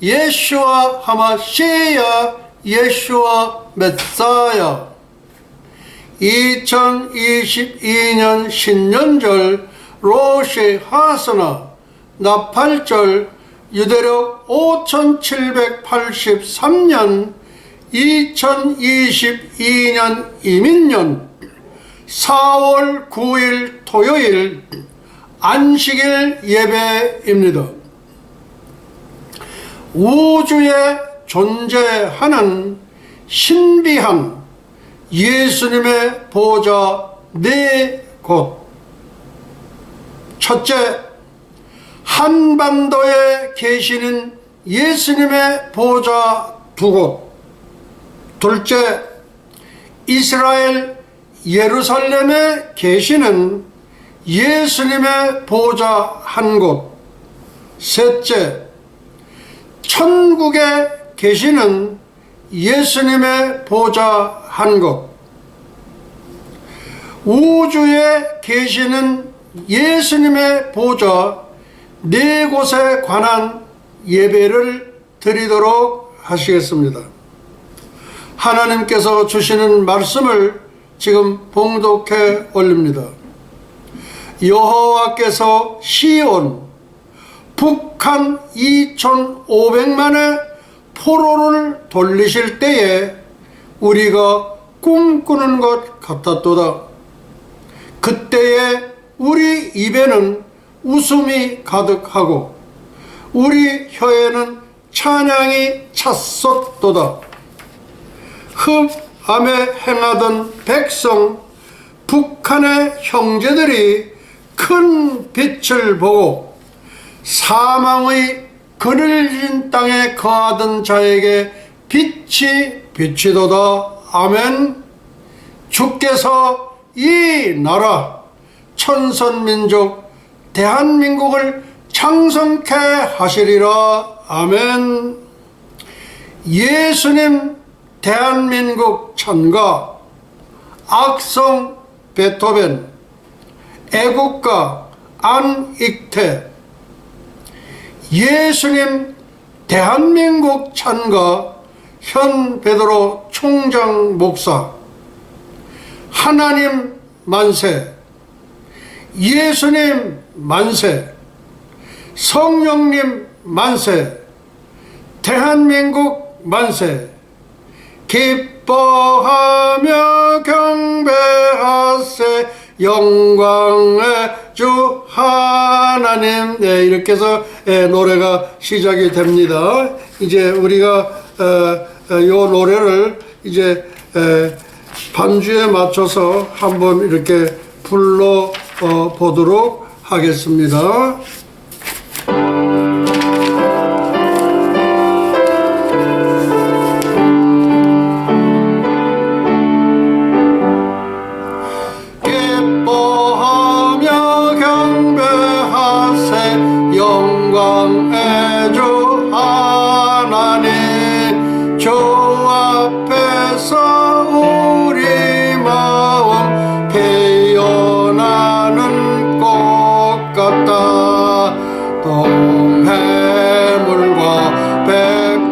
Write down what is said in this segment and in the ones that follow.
예슈아 하마시야 예슈아 메사야. 2022년 신년절 로시 하스나 나팔절 유대력 5783년 2022년 이민년 4월 9일 토요일 안식일 예배입니다. 우주에 존재하는 신비한 예수님의 보좌 4곳. 첫째, 한반도에 계시는 예수님의 보좌 2곳. 둘째, 이스라엘 예루살렘에 계시는 예수님의 보좌 1곳. 셋째, 천국에 계시는 예수님의 보좌 1곳. 우주에 계시는 예수님의 보좌 4곳에 관한 예배를 드리도록 하시겠습니다. 하나님께서 주시는 말씀을 지금 봉독해 올립니다. 여호와께서 시온 북한 2500만의 포로를 돌리실 때에 우리가 꿈꾸는 것 같았도다. 그때에 우리 입에는 웃음이 가득하고 우리 혀에는 찬양이 찼었도다. 흑암에 행하던 백성 북한의 형제들이 큰 빛을 보고 사망의 그늘진 땅에 거하던 자에게 빛이 비치도다. 아멘. 주께서 이 나라 천선민족 대한민국을 창성케 하시리라. 아멘. 예수님 대한민국 찬가, 악성 베토벤, 애국가 안익태. 예수님 대한민국 찬가 현 베드로 총장 목사. 하나님 만세, 예수님 만세, 성령님 만세, 대한민국 만세. 기뻐하며 경배하세 영광의 주 하나님. 네, 이렇게 해서 노래가 시작이 됩니다. 이제 우리가 이 노래를 이제 반주에 맞춰서 한번 이렇게 불러 보도록 하겠습니다. 영광의 주 하나님, 주 앞에서 우리 마음 피어나는 꽃 같다. 동해물과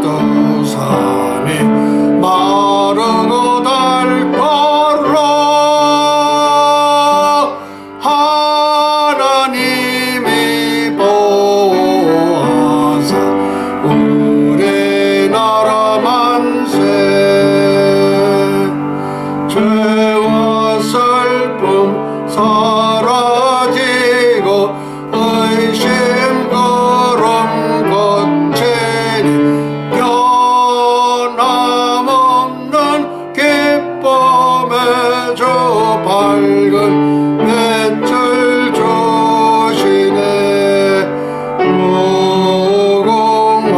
백두산이 마르고 닳도록 하나님이 우리나라 만세. 죄와 슬픔 사라지고 의심 그름 거치니 변함없는 기쁨의 주 밝은 빛을 주시네. 무궁화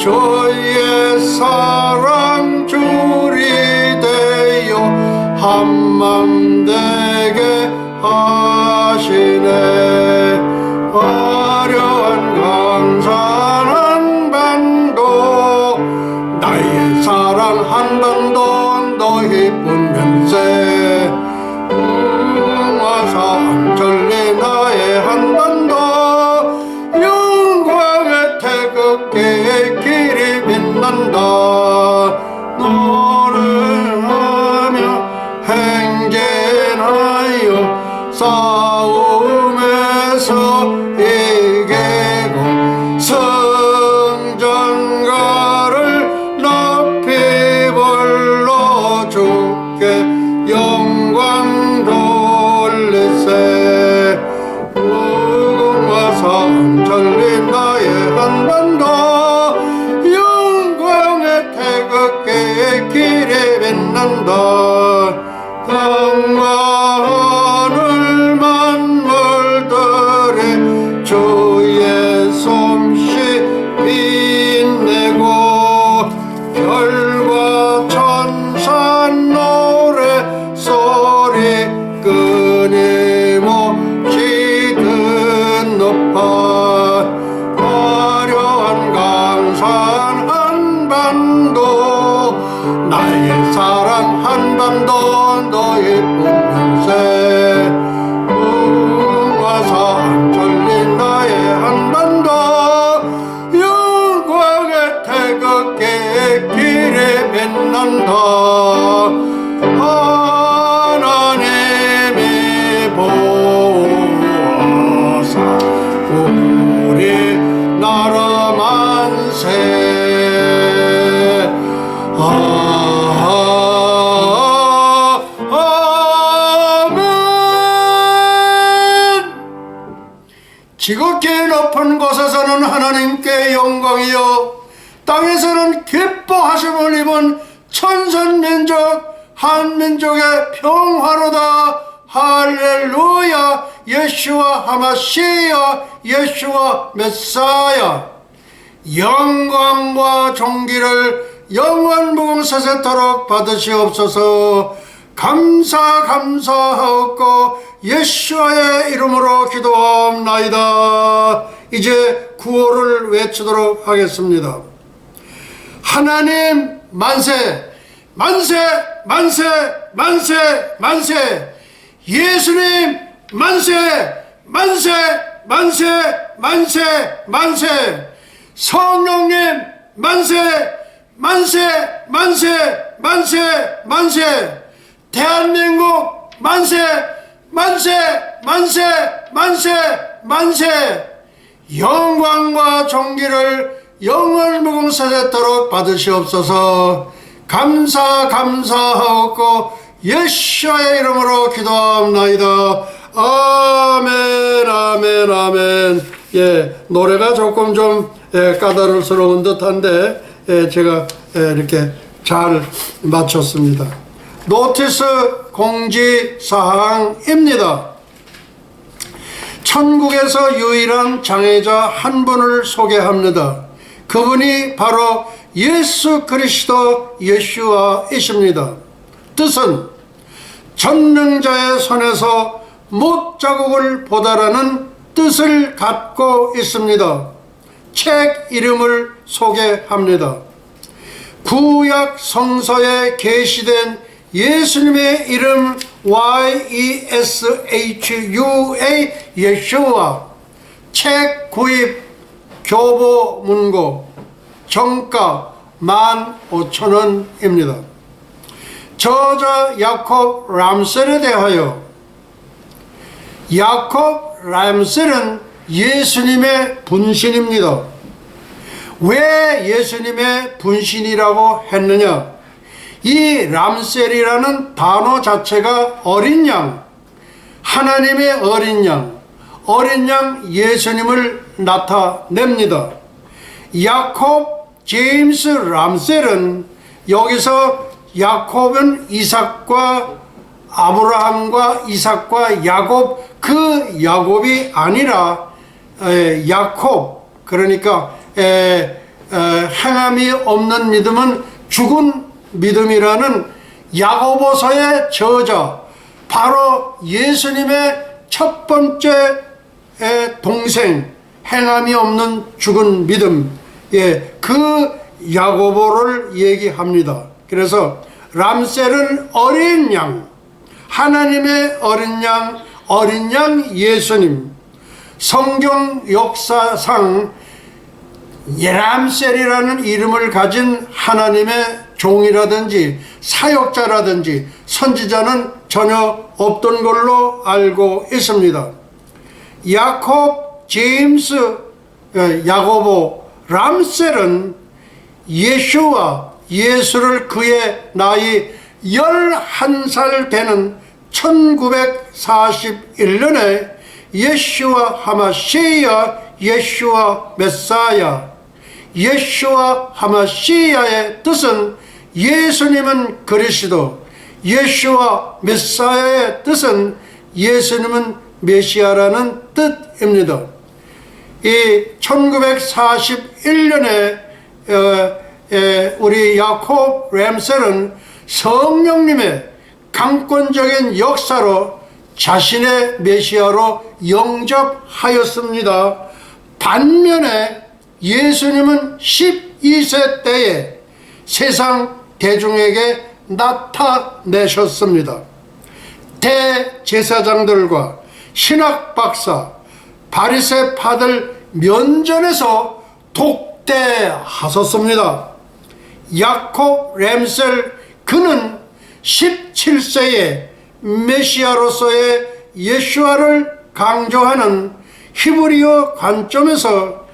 주의 사랑 줄이 되어 한맘 되게 하시네. 화려한 강산 한반도 나의 사랑 한반도 너희 분명세. 풍화산 전리 나의 한반도 영광의 태극기의 길이 빛난다. 노래하며 행진하여 싸움에서 이기고 성전가를 높이 불러 주께 영광 돌리세. 무궁화산 전리 나의 한반도 영광의 태극기의 길이 빛난다. 땅과 하늘 만물들이 주의 솜씨 빛내고 별과 천사 노래 소리 끊임없이 듣높아. 화려한 강산 한반도 나의 사랑 한반도 너희 분명세. 풍화산 전리 나의 한반도 영광의 태극기의 길이 빛난다. 하나님이 보호하사 우리 나라 만세. 지극히 높은 곳에서는 하나님께 영광이요 땅에서는 기뻐하심을 입은 천선민족 한민족의 평화로다. 할렐루야. 예수와 하마시야. 예수와 메사야. 영광과 존귀를 영원 무궁사세토록 받으시옵소서. 감사하옵고 예수와의 이름으로 기도하옵나이다. 이제 구호를 외치도록 하겠습니다. 하나님 만세, 만세, 만세, 만세, 만세. 예수님 만세, 만세, 만세, 만세, 만세. 성령님 만세, 만세, 만세, 만세, 만세. 대한민국 만세, 만세, 만세, 만세, 만세. 영광과 존귀를 영원 무궁사세토록 받으시옵소서. 감사하옵고 예수의 이름으로 기도하옵나이다. 아멘, 아멘, 아멘. 예, 노래가 조금 좀 까다로운 듯한데 제가 이렇게 잘 맞췄습니다. 노티스 공지사항입니다. 천국에서 유일한 장애자 한 분을 소개합니다. 그분이 바로 예수 그리스도 예수와이십니다. 뜻은 전능자의 손에서 못자국을 보다라는 뜻을 갖고 있습니다. 책 이름을 소개합니다. 구약 성서에 게시된 예수님의 이름 YESHUA 예수와 책 구입 교보 문고 정가 15,000원입니다. 저자 야콥 람셀에 대하여 야콥 람셀은 예수님의 분신입니다. 왜 예수님의 분신이라고 했느냐? 이 람셀이라는 단어 자체가 어린 양, 하나님의 어린 양 예수님을 나타냅니다. 야콥 제임스 람셀은 여기서 야콥은 이삭과 아브라함과 이삭과 야곱, 그 야곱이 아니라 야콥, 그러니까 행함이 없는 믿음은 죽은 믿음이라는 야고보서의 저자, 바로 예수님의 첫 번째 동생, 행함이 없는 죽은 믿음, 그 야고보를 얘기합니다. 그래서 람셀은 어린 양, 하나님의 어린 양 예수님. 성경 역사상 람셀이라는 이름을 가진 하나님의 종이라든지 사역자라든지 선지자는 전혀 없던 걸로 알고 있습니다. 야콥, 제임스, 야고보, 람셀은 예수를 그의 나이 11살 되는 1941년에 예슈와 하마시야, 예슈와 메사야, 예슈와 하마시야의 뜻은 예수님은 그리스도, 예슈와 메사야의 뜻은 예수님은 메시아라는 뜻입니다. 이 1941년에 우리 야콥 람셀은 성령님의 강권적인 역사로 자신의 메시아로 영접하였습니다. 반면에 예수님은 12세 때에 세상 대중에게 나타내셨습니다. 대제사장들과 신학박사, 바리새파들 면전에서 독대하셨습니다. 야콥 람셀, 그는 17세에 메시아로서의 예수와를 강조하는 히브리어 관점에서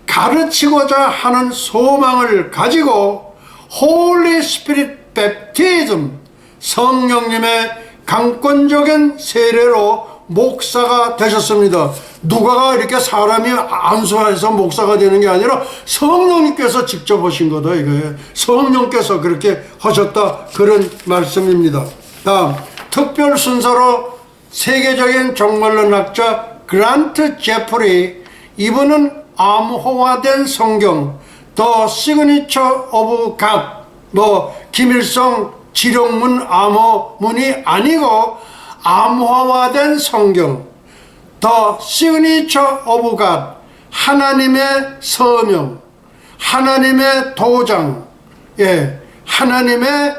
가르치고자 하는 소망을 가지고 홀리 스피릿 베프티즘, 성령님의 강권적인 세례로 목사가 되셨습니다. 누가가 이렇게 사람이 안수해서 목사가 되는 게 아니라 성령님께서 직접 하신 거다 이거예요. 성령께서 그렇게 하셨다, 그런 말씀입니다. 다음, 특별 순서로 세계적인 종말론학자 그란트 제프리, 이분은 암호화된 성경, 더 시그니처 오브 갓, 김일성 지령문 암호문이 아니고 암호화된 성경, 더 시그니처 오브 갓, 하나님의 서명, 하나님의 도장, 하나님의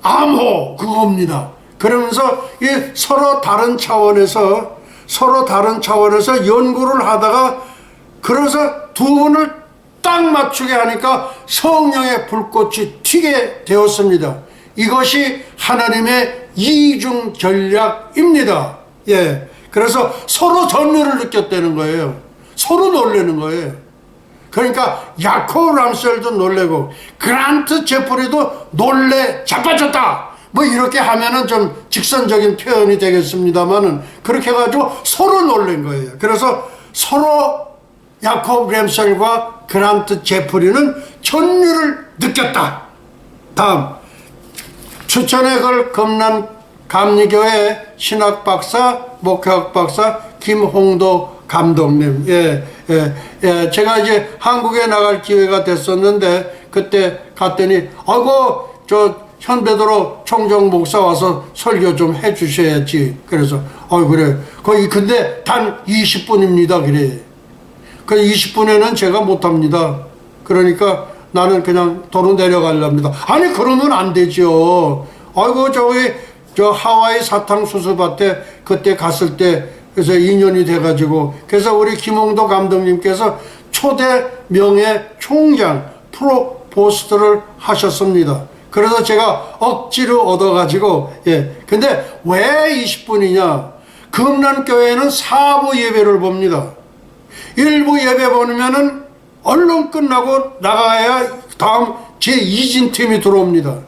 암호, 그겁니다. 그러면서 서로 다른 차원에서 연구를 하다가, 그래서 두 분을 딱 맞추게 하니까 성령의 불꽃이 튀게 되었습니다. 이것이 하나님의 이중 전략입니다. 그래서 서로 전율을 느꼈다는 거예요. 서로 놀라는 거예요. 그러니까 야콥 람셀도 놀래고 그란트 제프리도 놀래 자빠졌다, 이렇게 하면은 좀 직선적인 표현이 되겠습니다만은, 그렇게 해가지고 서로 놀란 거예요. 그래서 서로 야콥 람셀과 그란트 제프리는 전율을 느꼈다. 다음, 추천의 글 금남 감리교회 신학박사, 목회학박사 김홍도 감독님. 제가 이제 한국에 나갈 기회가 됐었는데, 그때 갔더니 아이고 저 현배도로 총정 목사 와서 설교 좀 해주셔야지. 그래서 그래, 거기 근데 단 20분입니다 그래. 그 20분에는 제가 못합니다. 그러니까 나는 그냥 도로 내려가려합니다. 아니 그러면 안 되죠. 아이고 저 하와이 사탕수수밭에 그때 갔을 때, 그래서 2년이 돼가지고, 그래서 우리 김홍도 감독님께서 초대 명예 총장 프로포스트를 하셨습니다. 그래서 제가 억지로 얻어가지고, 근데 왜 20분이냐? 금남교회는 4부 예배를 봅니다. 1부 예배 보면은 얼른 끝나고 나가야 다음 제2진팀이 들어옵니다.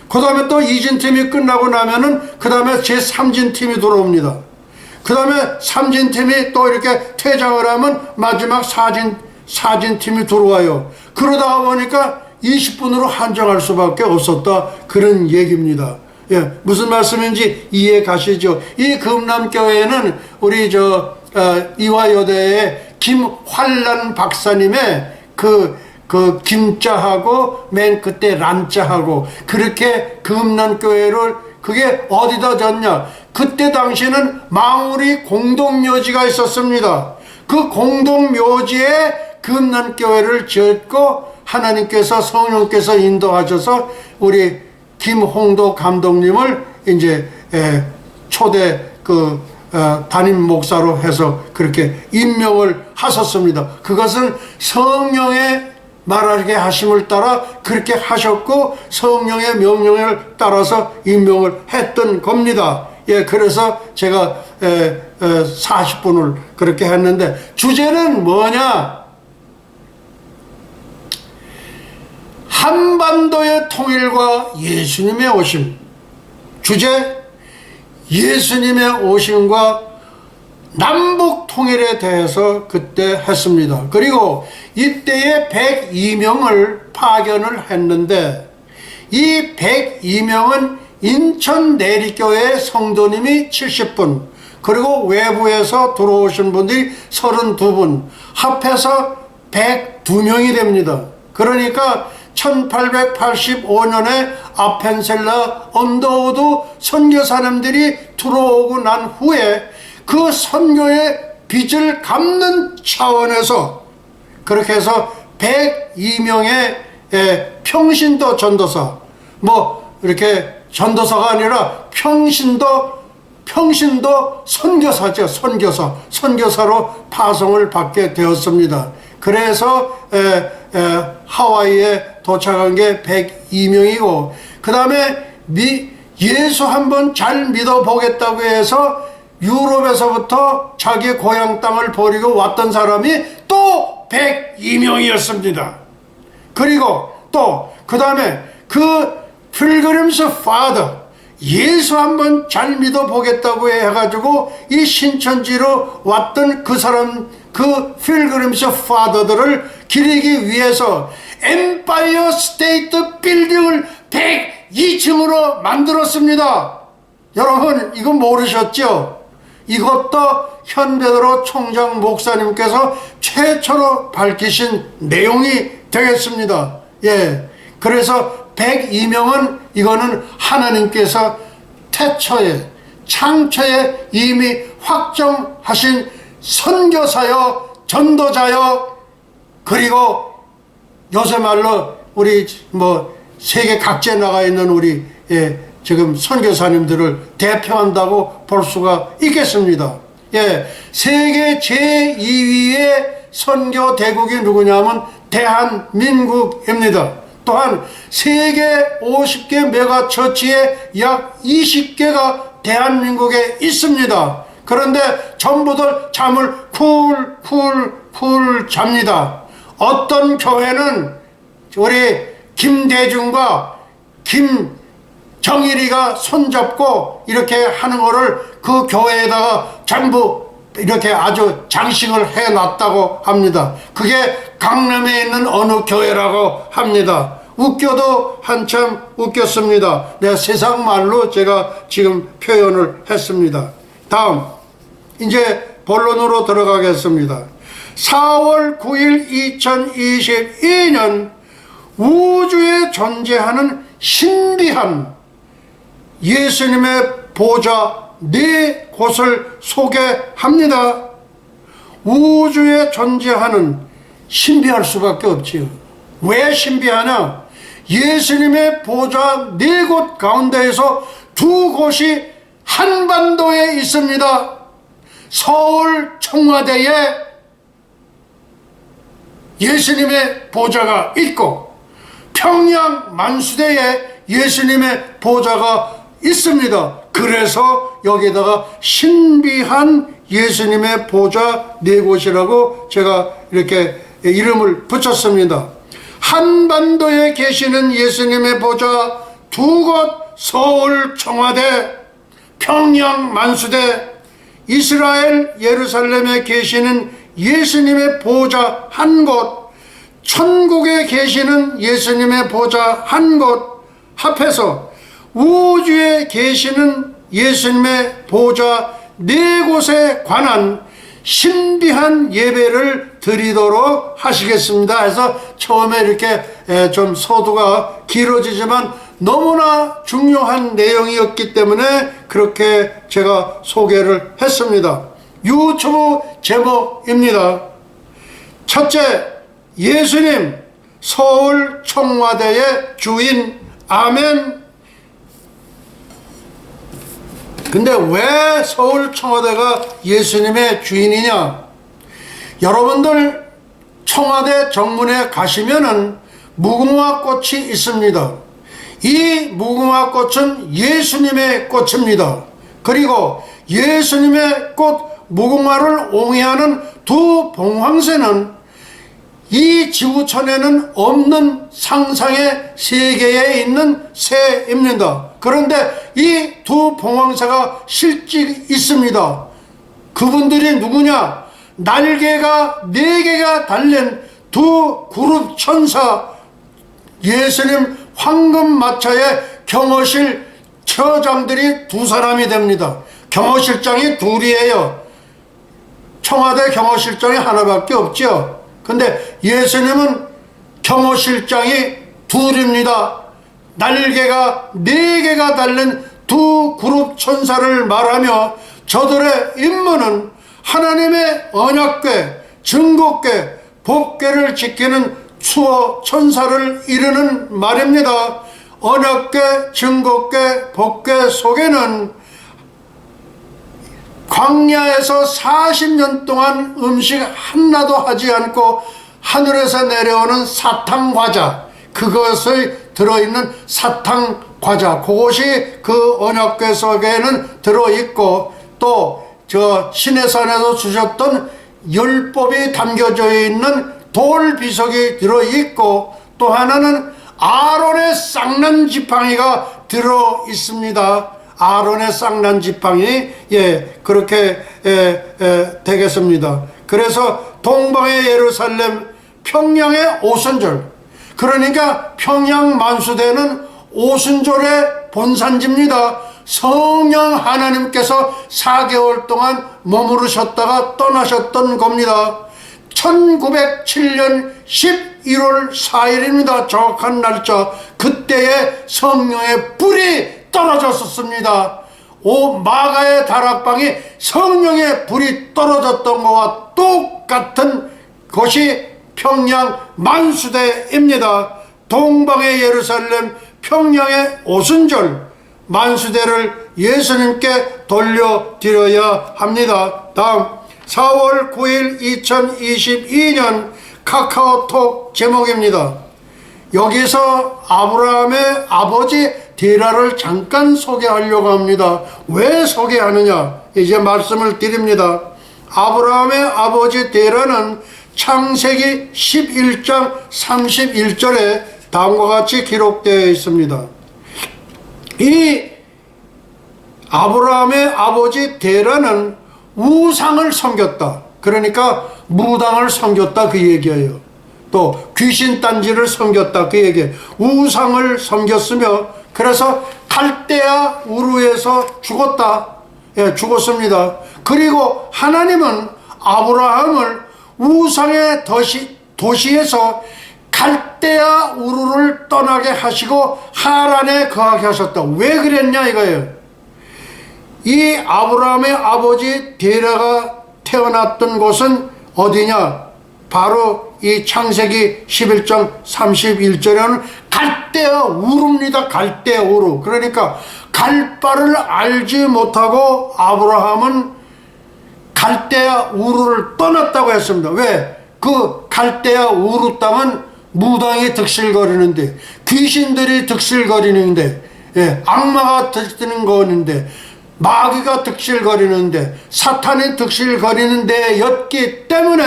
그 다음에 또 2진팀이 끝나고 나면은 그 다음에 제3진팀이 들어옵니다. 그 다음에 3진팀이 또 이렇게 퇴장을 하면 마지막 4진팀이 들어와요. 그러다가 보니까 20분으로 한정할 수밖에 없었다, 그런 얘기입니다. 무슨 말씀인지 이해 가시죠? 이 금남교회는 우리 이화여대의 김환란 박사님의 그 그 김자하고 맨 그때 란자하고 그렇게 금난교회를 그게 어디다 졌냐? 그때 당시에는 망우리 공동묘지가 있었습니다. 그 공동묘지에 금난교회를 지었고 하나님께서 성령께서 인도하셔서 우리 김홍도 감독님을 이제 초대 담임 목사로 해서 그렇게 임명을 하셨습니다. 그것은 성령의 말하게 하심을 따라 그렇게 하셨고 성령의 명령을 따라서 임명을 했던 겁니다. 예, 그래서 제가 40분을 그렇게 했는데 주제는 뭐냐? 한반도의 통일과 예수님의 오심. 주제 예수님의 오심과 남북 통일에 대해서 그때 했습니다. 그리고 이때에 102명을 파견을 했는데 이 102명은 인천 내리교회 성도님이 70분 그리고 외부에서 들어오신 분들이 32분 합해서 102명이 됩니다. 그러니까 1885년에 아펜셀라 언더우드 선교사님들이 들어오고 난 후에 그 선교의 빚을 갚는 차원에서 그렇게 해서 102명의 평신도 전도사 이렇게 전도사가 아니라 평신도 선교사죠. 선교사로 파송을 받게 되었습니다. 그래서 하와이에 도착한 게 102명이고 그 다음에 예수 한번 잘 믿어보겠다고 해서 유럽에서부터 자기 고향 땅을 버리고 왔던 사람이 또 102명이었습니다. 그리고 또 그 다음에 그 필그림스 파더 예수 한번 잘 믿어보겠다고 해가지고 이 신천지로 왔던 그 사람 그 필그림스 파더들을 기리기 위해서 엠파이어 스테이트 빌딩을 102층으로 만들었습니다. 여러분 이거 모르셨죠? 이것도 현베드로 총장 목사님께서 최초로 밝히신 내용이 되겠습니다. 예, 그래서 102명은 이거는 하나님께서 태초에 창초에 이미 확정하신 선교사요 전도자요 그리고 요새 말로 우리 세계 각지에 나가 있는 우리 지금 선교사님들을 대표한다고 볼 수가 있겠습니다. 예, 세계 제2위의 선교 대국이 누구냐면 대한민국입니다. 또한 세계 50개 메가처치에 약 20개가 대한민국에 있습니다. 그런데 전부들 잠을 쿨 잡니다. 어떤 교회는 우리 김대중과 김정일이가 손잡고 이렇게 하는 거를 그 교회에다가 전부 이렇게 아주 장식을 해놨다고 합니다. 그게 강남에 있는 어느 교회라고 합니다. 웃겨도 한참 웃겼습니다. 내가 세상 말로 제가 지금 표현을 했습니다. 다음 이제 본론으로 들어가겠습니다. 4월 9일 2022년 우주에 존재하는 신비한 예수님의 보좌 4곳을 소개합니다. 우주에 존재하는 신비할 수밖에 없지요. 왜 신비하냐? 예수님의 보좌 4곳 가운데에서 2곳이 한반도에 있습니다. 서울 청와대에 예수님의 보좌가 있고 평양 만수대에 예수님의 보좌가 있습니다. 그래서 여기다가 신비한 예수님의 보좌 4곳이라고 제가 이렇게 이름을 붙였습니다. 한반도에 계시는 예수님의 보좌 2곳, 서울 청와대, 평양 만수대, 이스라엘 예루살렘에 계시는 예수님의 보좌 1곳, 천국에 계시는 예수님의 보좌 1곳 합해서 우주에 계시는 예수님의 보좌 4곳에 관한 신비한 예배를 드리도록 하시겠습니다 해서 처음에 이렇게 좀 서두가 길어지지만 너무나 중요한 내용이었기 때문에 그렇게 제가 소개를 했습니다. 유튜브 제목입니다. 첫째, 예수님 서울 청와대의 주인. 아멘. 근데 왜 서울 청와대가 예수님의 주인이냐? 여러분들 청와대 정문에 가시면은 무궁화 꽃이 있습니다. 이 무궁화 꽃은 예수님의 꽃입니다. 그리고 예수님의 꽃 무궁화를 옹이하는 두 봉황새는 이 지구촌에는 없는 상상의 세계에 있는 새입니다. 그런데 이 두 봉황새가 실제 있습니다. 그분들이 누구냐? 날개가 4개가 달린 두 그룹 천사, 예수님 황금마차의 경호실 처장들이 2사람이 됩니다. 경호실장이 2이에요. 청와대 경호실장이 하나밖에 없죠. 근데 예수님은 경호실장이 2입니다. 날개가 4개가 달린 두 그룹 천사를 말하며 저들의 임무는 하나님의 언약궤, 증거궤, 법궤를 지키는 수호 천사를 이루는 말입니다. 언약궤, 증거궤, 법궤 속에는 광야에서 40년 동안 음식 하나도 하지 않고 하늘에서 내려오는 사탕과자, 그것이 들어있는 사탕과자, 그것이 그 언약궤 속에는 들어있고, 또 저 시내산에서 주셨던 율법이 담겨져 있는 돌비석이 들어있고, 또 하나는 아론의 쌍난 지팡이가 들어있습니다. 아론의 쌍난 지팡이, 그렇게 되겠습니다. 그래서 동방의 예루살렘, 평양의 오순절, 그러니까 평양 만수대는 오순절의 본산지입니다. 성령 하나님께서 4개월 동안 머무르셨다가 떠나셨던 겁니다. 1907년 11월 4일입니다. 정확한 날짜. 그때에 성령의 불이 떨어졌었습니다. 마가의 다락방이 성령의 불이 떨어졌던 것과 똑같은 것이 평양 만수대입니다. 동방의 예루살렘, 평양의 오순절, 만수대를 예수님께 돌려드려야 합니다. 다음 4월 9일 2022년 카카오톡 제목입니다. 여기서 아브라함의 아버지 데라를 잠깐 소개하려고 합니다. 왜 소개하느냐? 이제 말씀을 드립니다. 아브라함의 아버지 데라는 창세기 11장 31절에 다음과 같이 기록되어 있습니다. 이 아브라함의 아버지 데라는 우상을 섬겼다. 그러니까 무당을 섬겼다, 그 얘기예요. 또 귀신단지를 섬겼다, 그 얘기예요. 우상을 섬겼으며, 그래서 갈대아 우르에서 죽었다. 죽었습니다. 그리고 하나님은 아브라함을 우상의 도시에서 갈대아 우르를 떠나게 하시고 하란에 거하게 하셨다. 왜 그랬냐 이거예요. 이 아브라함의 아버지 데라가 태어났던 곳은 어디냐? 바로 이 창세기 11장 31절에는 갈대아 우르입니다. 갈대아 우르. 그러니까 갈 바를 알지 못하고 아브라함은 갈대아 우르를 떠났다고 했습니다. 왜? 그 갈대아 우르 땅은 무당이 득실거리는데, 귀신들이 득실거리는데, 악마가 득실거리는 거는데, 마귀가 득실거리는데, 사탄이 득실거리는 데였기 때문에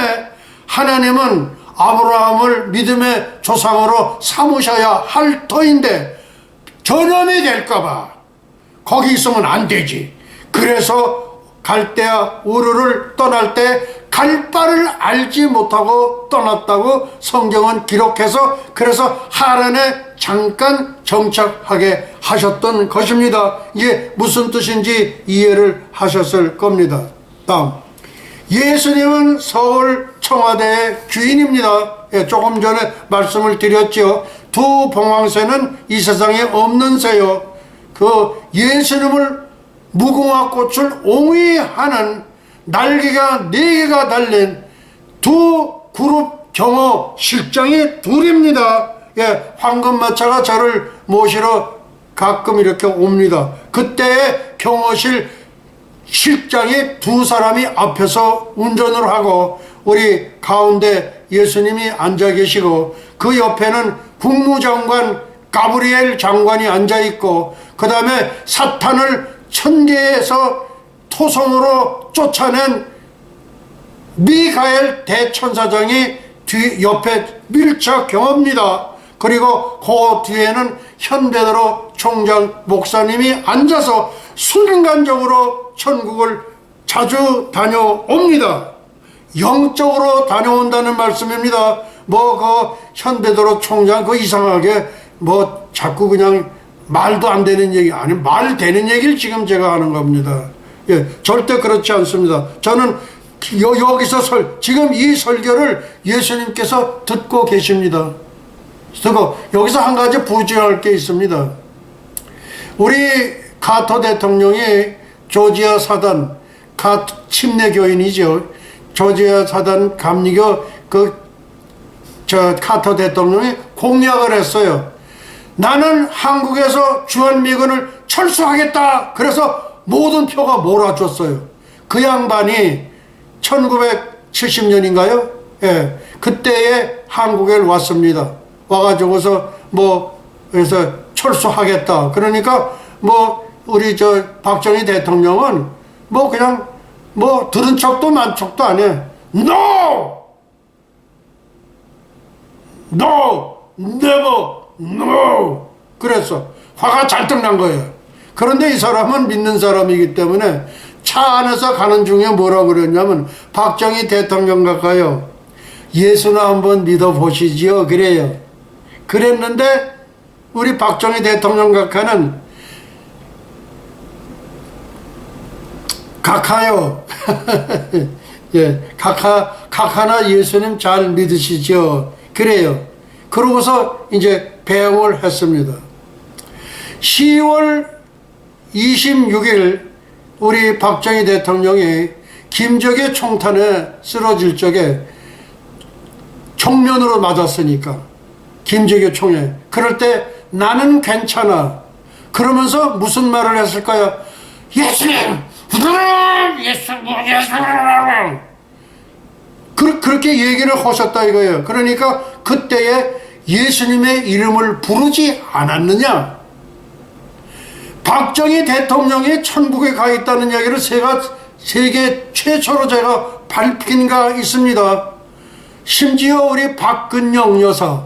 하나님은 아브라함을 믿음의 조상으로 삼으셔야 할 터인데 전염이 될까봐 거기 있으면 안 되지. 그래서 갈대아 우르를 떠날 때 갈 바를 알지 못하고 떠났다고 성경은 기록해서, 그래서 하란에 잠깐 정착하게 하셨던 것입니다. 이게 무슨 뜻인지 이해를 하셨을 겁니다. 다음 예수님은 서울 청와대의 귀인입니다. 예, 조금 전에 말씀을 드렸죠. 두 봉황새는 이 세상에 없는 새요. 그 예수님을 무궁화 꽃을 옹위하는 날개가 4개가 달린 두 그룹 경호 실장이 둘입니다. 예, 황금마차가 저를 모시러 가끔 이렇게 옵니다. 그때 경호실 실장이 두 사람이 앞에서 운전을 하고 우리 가운데 예수님이 앉아 계시고 그 옆에는 국무장관 가브리엘 장관이 앉아 있고 그 다음에 사탄을 천계에서 토성으로 쫓아낸 미가엘 대천사장이 옆에 밀착 경호입니다. 그리고 그 뒤에는 현베드로 총장 목사님이 앉아서 순간적으로 천국을 자주 다녀옵니다. 영적으로 다녀온다는 말씀입니다. 뭐 그 현베드로 총장 그 이상하게 뭐 자꾸 그냥 말도 안 되는 얘기 아니 말 되는 얘기를 지금 제가 하는 겁니다. 예, 절대 그렇지 않습니다. 저는 여기서 지금 이 설교를 예수님께서 듣고 계십니다. 그리고 여기서 한 가지 부지할 게 있습니다. 우리 카터 대통령이 조지아 사단 침례교인이죠. 조지아 사단 감리교 카터 대통령이 공약을 했어요. 나는 한국에서 주한미군을 철수하겠다. 그래서 모든 표가 몰아줬어요. 그 양반이 1970년인가요? 예, 그때에 한국에 왔습니다. 와가지고서 그래서 철수하겠다. 그러니까 우리 박정희 대통령은 그냥 들은 척도 만 척도 안 해. No! No! Never! No! 그래서 화가 잔뜩 난 거예요. 그런데 이 사람은 믿는 사람이기 때문에 차 안에서 가는 중에 뭐라고 그랬냐면 박정희 대통령 가까요. 예수나 한번 믿어보시지요. 그래요. 그랬는데 우리 박정희 대통령 각하는 각하요. 예, 각하나 예수님 잘 믿으시죠. 그래요. 그러고서 이제 배웅을 했습니다. 10월 26일 우리 박정희 대통령이 김정일 총탄에 쓰러질 적에 정면으로 맞았으니까 김정일 총에 그럴 때 나는 괜찮아 그러면서 무슨 말을 했을까요? 예수님! 예수님! 그렇게 얘기를 하셨다 이거예요. 그러니까 그때에 예수님의 이름을 부르지 않았느냐? 박정희 대통령이 천국에 가 있다는 이야기를 세계 최초로 제가 밝힌 가 있습니다. 심지어 우리 박근영 여사,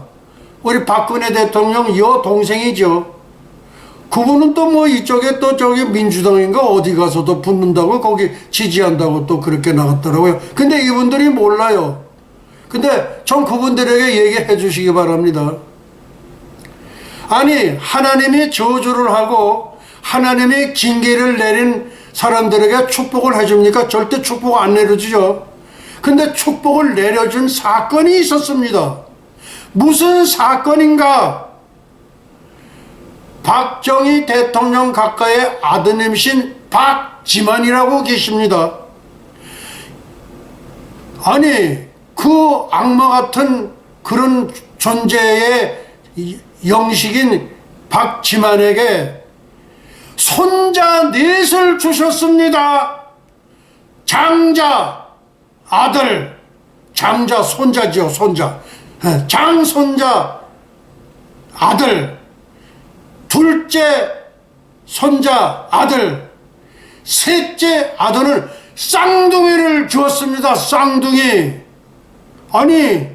우리 박근혜 대통령 여동생이죠. 그분은 또 이쪽에 또 저기 민주당인가 어디 가서도 붙는다고 거기 지지한다고 또 그렇게 나갔더라고요. 근데 이분들이 몰라요. 근데 전 그분들에게 얘기해 주시기 바랍니다. 아니 하나님이 저주를 하고 하나님이 징계를 내린 사람들에게 축복을 해줍니까? 절대 축복 안 내려주죠. 근데 축복을 내려준 사건이 있었습니다. 무슨 사건인가? 박정희 대통령 각하의 아드님이신 박지만이라고 계십니다. 아니 그 악마 같은 그런 존재의 영식인 박지만에게 손자 넷을 주셨습니다. 장자 아들, 장자 손자지요. 손자 장손자 아들, 둘째 손자 아들, 셋째 아들은 쌍둥이를 주었습니다. 쌍둥이. 아니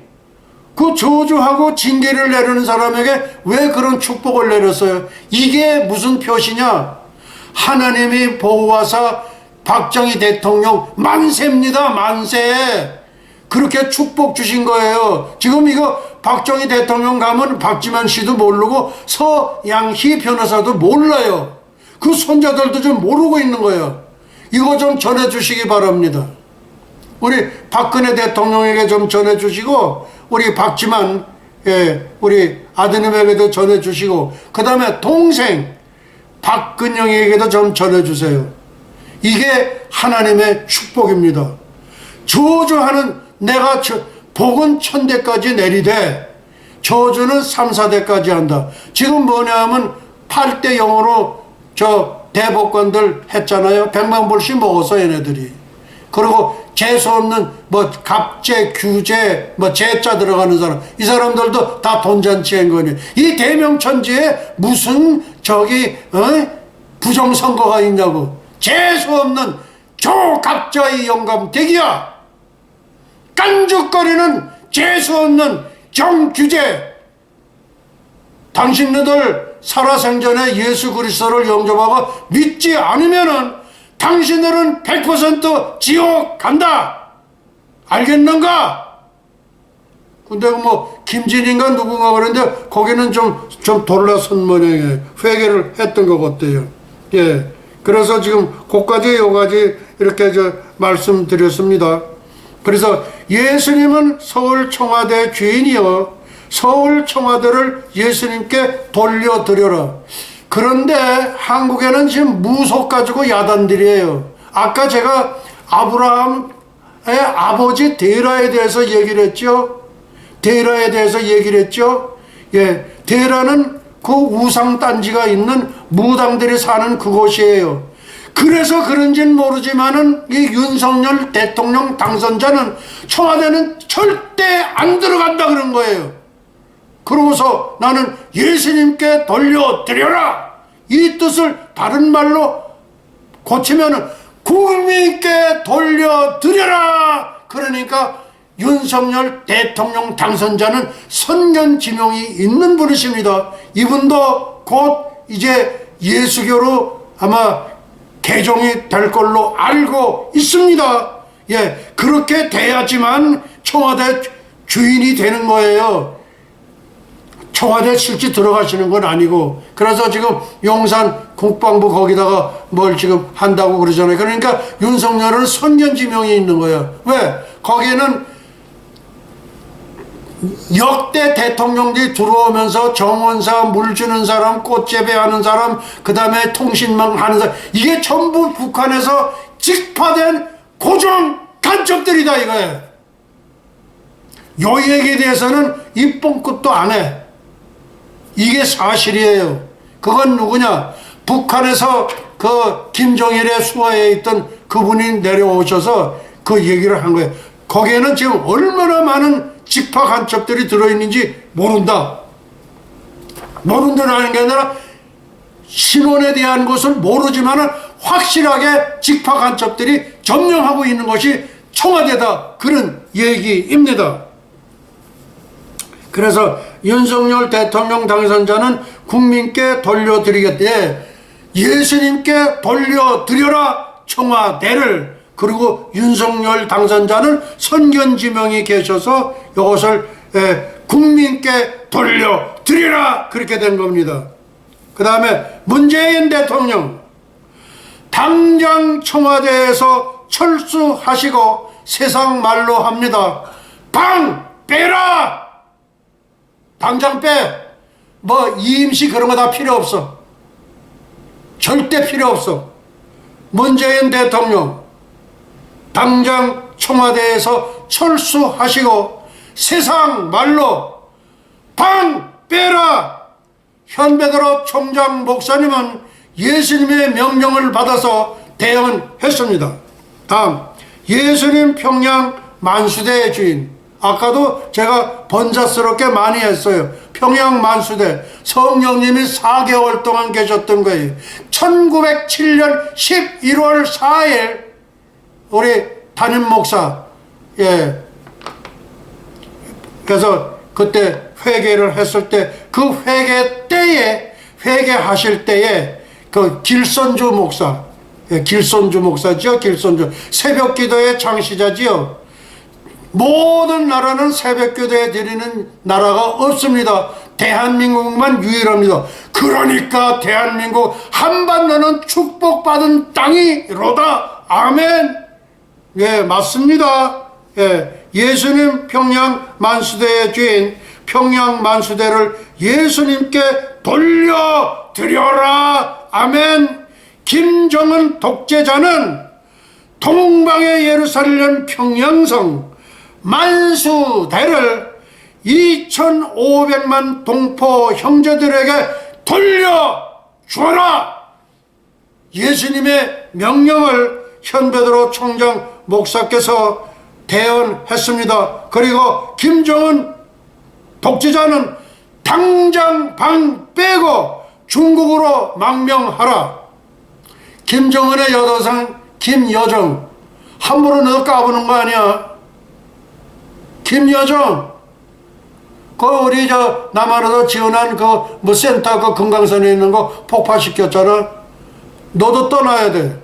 그 저주하고 징계를 내리는 사람에게 왜 그런 축복을 내렸어요? 이게 무슨 표시냐? 하나님이 보호하사 박정희 대통령 만세입니다. 만세. 그렇게 축복 주신 거예요. 지금 이거 박정희 대통령 가면 박지만 씨도 모르고 서양희 변호사도 몰라요. 그 손자들도 좀 모르고 있는 거예요. 이거 좀 전해 주시기 바랍니다. 우리 박근혜 대통령에게 좀 전해주시고, 우리 박지만, 우리 아드님에게도 전해주시고, 그 다음에 동생 박근영에게도 좀 전해주세요. 이게 하나님의 축복입니다. 저주하는 내가 복은 1000대까지 내리되 저주는 3, 4대까지 한다. 지금 뭐냐면 8대 0으로 저 대법관들 했잖아요. 100만 불씩 먹었어 얘네들이. 그리고 재수 없는 뭐 갑재, 규재, 뭐 재자 들어가는 사람, 이 사람들도 다 돈잔치한 거니. 이 대명천지에 무슨 저기 부정선거가 있냐고. 재수 없는 조갑자의 영감대기야. 깐죽거리는 재수 없는 정규제. 당신네들 살아생전에 예수 그리스도를 영접하고 믿지 않으면은 당신들은 100% 지옥 간다. 알겠는가? 근데 뭐 김진인가 누군가 그랬는데 거기는 좀 돌아선 모양이에요. 회개를 했던 것 같아요. 예. 그래서 지금 그까지 요까지 이렇게 말씀드렸습니다. 그래서 예수님은 서울 청와대 주인이요, 서울 청와대를 예수님께 돌려드려라. 그런데 한국에는 지금 무속 가지고 야단들이에요. 아까 제가 아브라함의 아버지 데라에 대해서 얘기를 했죠. 데라에 대해서 얘기를 했죠. 예, 데라는 그 우상단지가 있는 무당들이 사는 그곳이에요. 그래서 그런지는 모르지만은 이 윤석열 대통령 당선자는 청와대는 절대 안 들어간다 그런 거예요. 그러고서 나는 예수님께 돌려드려라, 이 뜻을 다른 말로 고치면은 국민께 돌려드려라. 그러니까 윤석열 대통령 당선자는 선견지명이 있는 분이십니다. 이분도 곧 이제 예수교로 아마 개종이 될 걸로 알고 있습니다. 예, 그렇게 돼야지만 청와대 주인이 되는 거예요. 청와대 실제 들어가시는 건 아니고. 그래서 지금 용산 국방부 거기다가 뭘 지금 한다고 그러잖아요. 그러니까 윤석열은 선견지명이 있는 거예요. 왜? 거기는 역대 대통령들이 들어오면서 정원사, 물 주는 사람, 꽃재배하는 사람, 그 다음에 통신망 하는 사람, 이게 전부 북한에서 직파된 고정 간첩들이다 이거예요. 요 얘기에 대해서는 입봉끝도 안 해. 이게 사실이에요. 그건 누구냐? 북한에서 그 김정일의 수하에 있던 그분이 내려오셔서 그 얘기를 한 거예요. 거기에는 지금 얼마나 많은 직파 간첩들이 들어있는지 모른다. 모른다는 게 아니라 신원에 대한 것을 모르지만은 확실하게 직파 간첩들이 점령하고 있는 것이 청와대다. 그런 얘기입니다. 그래서 윤석열 대통령 당선자는 국민께 돌려드리겠대. 예수님께 돌려드려라 청와대를. 그리고 윤석열 당선자는 선견지명이 계셔서 이것을 국민께 돌려드리라, 그렇게 된 겁니다. 그 다음에 문재인 대통령 당장 청와대에서 철수하시고, 세상 말로 합니다, 방 빼라. 당장 빼. 뭐 이임시 그런 거 다 필요 없어. 절대 필요 없어. 문재인 대통령 당장 청와대에서 철수하시고 세상 말로 방 빼라. 현배들어 총장 목사님은 예수님의 명령을 받아서 대응했습니다. 다음, 예수님 평양 만수대의 주인. 아까도 제가 번잡스럽게 많이 했어요. 평양 만수대 성령님이 4개월 동안 계셨던 거예요. 1907년 11월 4일 우리 담임 목사, 예, 그래서 그때 회개를 했을 때, 그 회개 때에, 회개하실 때에 그 길선주 목사, 예, 길선주 목사죠. 길선주 새벽 기도의 창시자지요. 모든 나라는 새벽 기도에 드리는 나라가 없습니다. 대한민국만 유일합니다. 그러니까 대한민국 한반도는 축복받은 땅이로다. 아멘. 예, 맞습니다. 예, 예수님 평양 만수대의 주인 평양 만수대를 예수님께 돌려드려라. 아멘. 김정은 독재자는 동방의 예루살렘 평양성 만수대를 2500만 동포 형제들에게 돌려주어라. 예수님의 명령을 현베드로 총장 목사께서 대언했습니다. 그리고 김정은 독재자는 당장 방 빼고 중국으로 망명하라. 김정은의 여동생 김여정 함부로 너 까부는 거 아니야. 김여정 그 우리 저 남한에서 지원한 그 뭐 센터 그 금강산에 있는 거 폭파시켰잖아. 너도 떠나야 돼.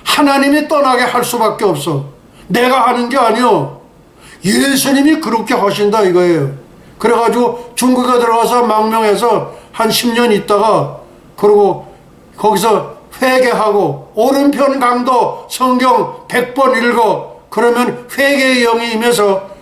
하나님이 떠나게 할 수밖에 없어. 내가 하는 게 아니오. 예수님이 그렇게 하신다 이거예요. 그래가지고 중국에 들어가서 망명해서 한 10년 있다가 그러고 거기서 회개하고 오른편 강도 성경 100번 읽어. 그러면 회개의 영이 임해서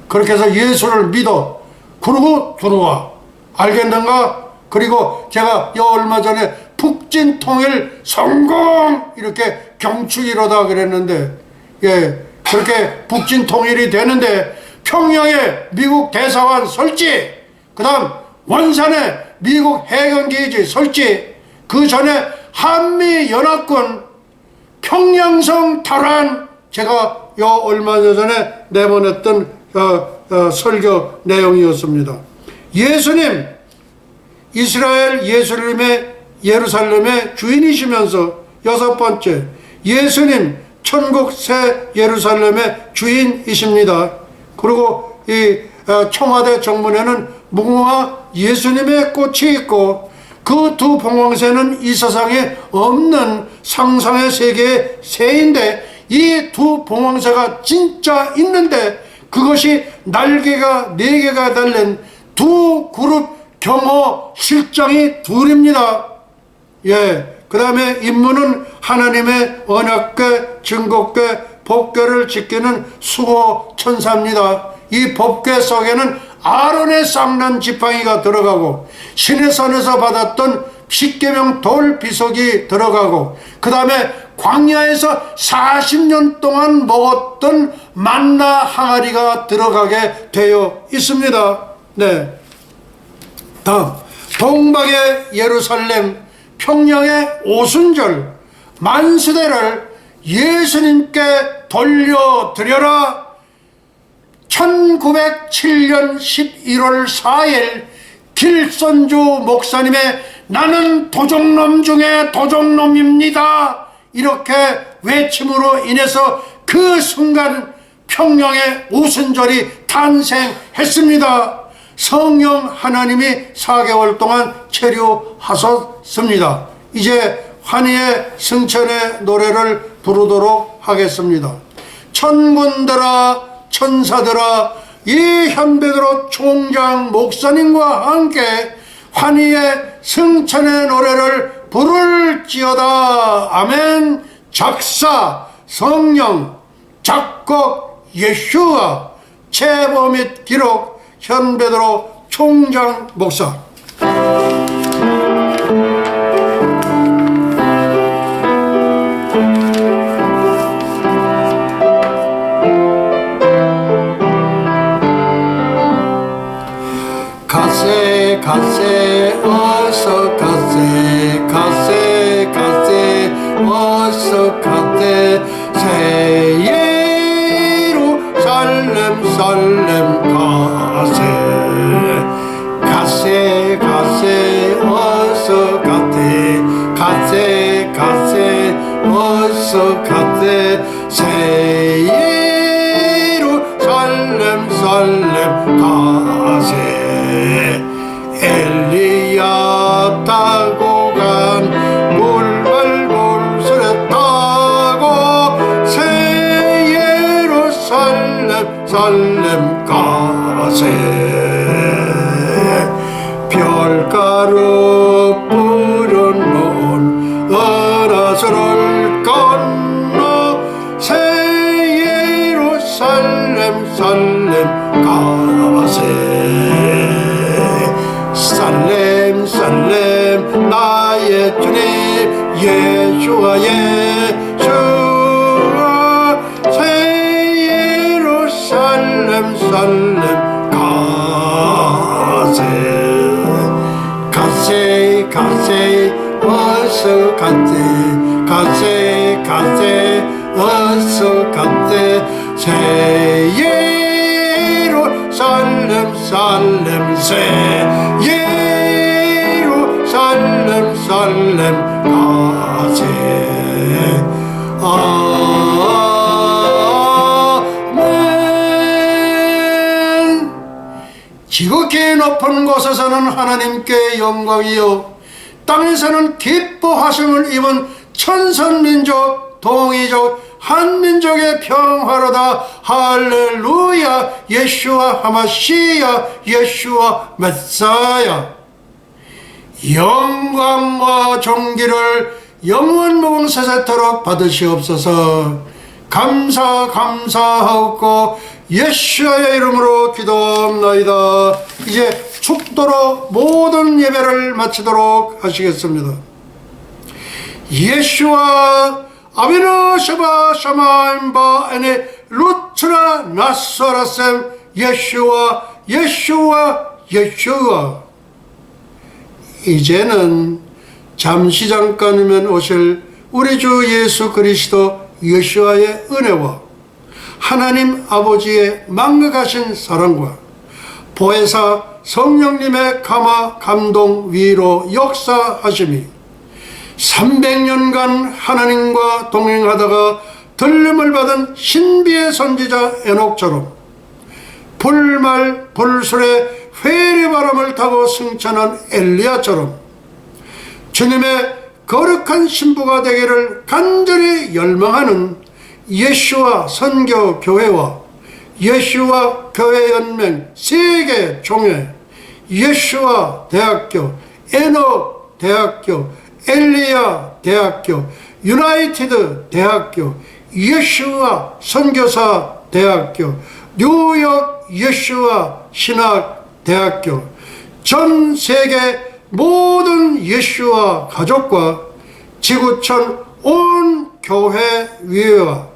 그렇게 해서 예수를 믿어. 그러고 들어와. 알겠는가? 그리고 제가 얼마 전에 북진 통일 성공 이렇게 경축이로다 그랬는데, 예, 그렇게 북진 통일이 되는데 평양에 미국 대사관 설치, 그 다음 원산에 미국 해경기지 설치, 그 전에 한미연합군 평양성 탈환, 제가 얼마 전에 내보냈던 설교 내용이었습니다. 예수님 이스라엘 예루살렘의 주인이시면서 여섯 번째, 예수님 천국 새 예루살렘의 주인이십니다. 그리고 이 청와대 정문에는 무궁화 예수님의 꽃이 있고 그 두 봉황새는 이 세상에 없는 상상의 세계의 새인데, 이 두 봉황새가 진짜 있는데 그것이 날개가 4개가 달린 두 그룹 경호 실장이 둘입니다. 예, 그 다음에 임무는 하나님의 언약궤, 증거궤, 법궤를 지키는 수호 천사입니다. 이 법궤 속에는 아론의 쌍난 지팡이가 들어가고 신의 산에서 받았던 십계명 돌 비석이 들어가고, 그 다음에 광야에서 40년 동안 먹었던 만나 항아리가 들어가게 되어 있습니다. 네. 다음, 동방의 예루살렘 평양의 오순절 만수대를 예수님께 돌려드려라. 1907년 11월 4일 길선주 목사님의 나는 도적놈 중에 도적놈입니다 이렇게 외침으로 인해서 그 순간 평양의 오순절이 탄생했습니다. 성령 하나님이 4개월 동안 체류하셨습니다. 이제 환희의 승천의 노래를 부르도록 하겠습니다. 천군들아 천사들아 이 현베드로 총장 목사님과 함께 환희의 승천의 노래를 부를지어다. 아멘. 작사 성령, 작곡 예슈아, 제보 및 기록 현베드로 총장 목사. 가세 가세 어서 가세 가세 가세 어서 가세 새 예루살렘 살렘 가세 가세 가세 어서 가세 가세 가세 어서 가세 새 예루살렘 살렘 가세 엘리야 타고 간 물발물술에 타고 새 예루살렘 살렘 가세 별가루 뿌려놓은 은하수를 건너 새 가세 어서 가세 어서 가세 새 예루살렘 살렘 가세 아멘. 지극히 높은 곳에서는 하나님께 영광이요 땅에서는 기뻐하심을 입은 천선민족 동이족 한민족의 평화로다. 할렐루야. 예수와 하마시야 예수와 메사야. 영광과 존귀를 영원 무궁세세토록 받으시옵소서. 감사하옵고 예수의 이름으로 기도합나이다. 이제 축도로 모든 예배를 마치도록 하시겠습니다. 예수와 아비노 샤바 샤마임바 에네 루트라 나사라셈 예수와 이제는 잠시 잠깐이면 오실 우리 주 예수 그리스도 예수와의 은혜와 하나님 아버지의 망각하신 사랑과 보혜사 성령님의 감화 감동 위로 역사하심이 300년간 하나님과 동행하다가 들림을 받은 신비의 선지자 에녹처럼 불말 불술의 회리바람을 타고 승천한 엘리야처럼 주님의 거룩한 신부가 되기를 간절히 열망하는 예수와 선교교회와 예수와 교회연맹 세계 종회 예수와 대학교 에녹 대학교 엘리야 대학교 유나이티드 대학교 예수와 선교사 대학교 뉴욕 예수와 신학 대학교 전 세계 모든 예수와 가족과 지구촌 온 교회 위에와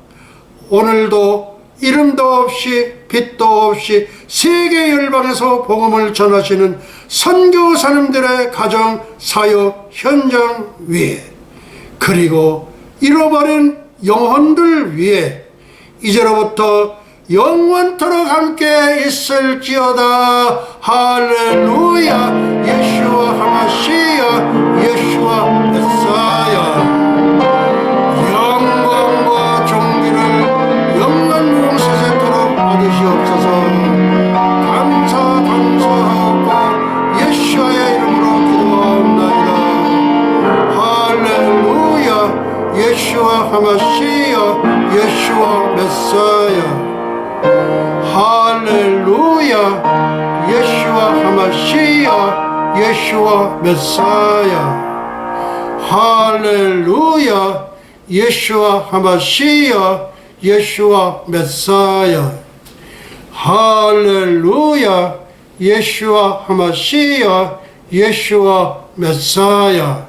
오늘도 이름도 없이 빛도 없이 세계 열방에서 복음을 전하시는 선교사님들의 가정 사역 현장 위에 그리고 잃어버린 영혼들 위에 이제로부터 영원토록 함께 있을지어다. 할렐루야. 예수와 하마시야 예수와 메사야. 영광과 존귀를 영원 세세토록 받으시옵소서. 감사하고 예수의 이름으로 기도합나이다. 할렐루야. 예수와 하마시야 예수와 메사야. 할렐루야. 예수와 하마시야 예수와 메사야. 할렐루야. 예수와 하마시야 예수와 메사야. 할렐루야. 예수와 하마시야 예수와 메사야.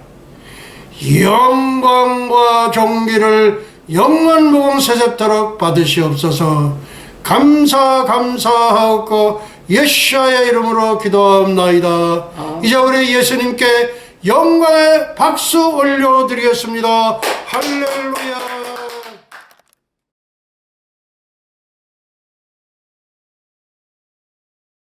영광과 존귀를 영원 무궁세세토록 받으시옵소서. 감사하고 예수의 이름으로 기도합나이다. 이제 우리 예수님께 영광의 박수 올려드리겠습니다. 할렐루야.